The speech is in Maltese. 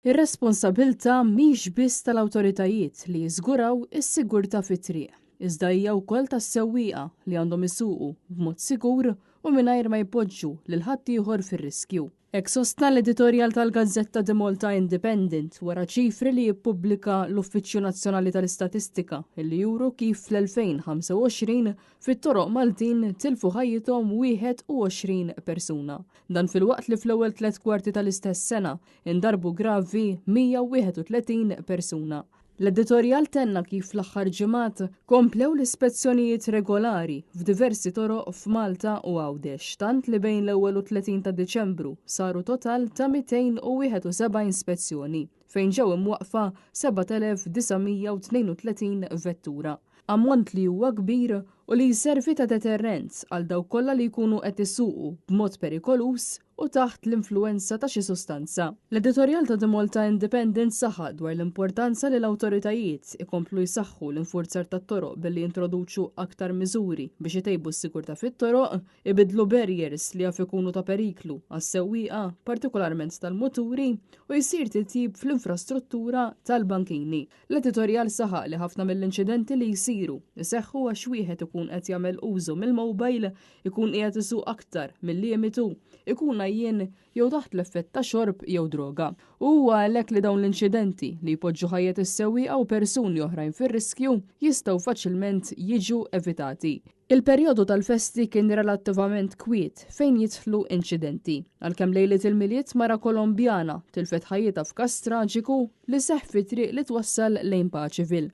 Ir-responsabilta mhix biss tal-awtoritajiet li jiżguraw is-sigurtà fit-triq, iżda hija wkoll tas-sewwieqa li għandhom isuqu b'mod sigur u mingħajr ma jpoġġu lil ħaddieħor fir-riskju. Hekk sostna l-editorjal tal-Gazzetta de Malta Independent wara ċifri li jippubblika l-Uffiċċju Nazzjonali tal-Istatistika illi juru kif fl-2025 fit-toroq Maltin tilfu ħajjithom 21 persuna. Dan fil-waqt li fl-ewwel 3 kwarti tal-istess sena indarbu gravi 131 persuna. L-editorjal tenna kif fl-aħħar ġimgħat komplew l-ispezzjonijiet regolari f'diversi toroq f'Malta u Għawdex, tant li bejn l-ewwel u 30 ta' Diċembru saru total ta' 271 ispezzjoni fejn ġew imwaqfa 7,932 vettura. Ammont li huwa kbir u li jservi ta' deterrenz għal dawk kollha li jkunu qed isuqu b'mod perikolus u taħt l-influenza ta' xi sustanza. L-editorjal ta' The Malta Independent saħaq dwar l-importanza li l-awtoritajiet ikomplu jsaħħu l-infurzar tat-toroq billi jintroduċu aktar miżuri biex itejbu s-sigurtà fit-toroq, ibidlu barriers li jaf ikunu ta' periklu għas-sewwieqa, partikolarment tal-muturi, u jsir titjib fl-infrastruttura tal-bankini. L-editorjal saħaq li ħafna mill-inċidenti li jsiru iseħħu għax wieħed ikun qed jagħmel użu mill-mowbajl, ikun qiegħed isuq aktar mill-limitu, ikun jien jew taħt l-effett ta' xorb jew droga. Huwa għalhekk li dawn l-inċidenti li jpoġġu ħajjet is-sewwieqa u persuni oħrajn fir-riskju jistgħu faċilment jiġu evitati. Il-perjodu tal-festi kien relattivament kwiet fejn jidħlu inċidenti, għalkemm lejlet il-miliet mara Kolombjana tilfet ħajjitha f'każ traġiku li seħħ fi triq li twassal lejn Paċivil.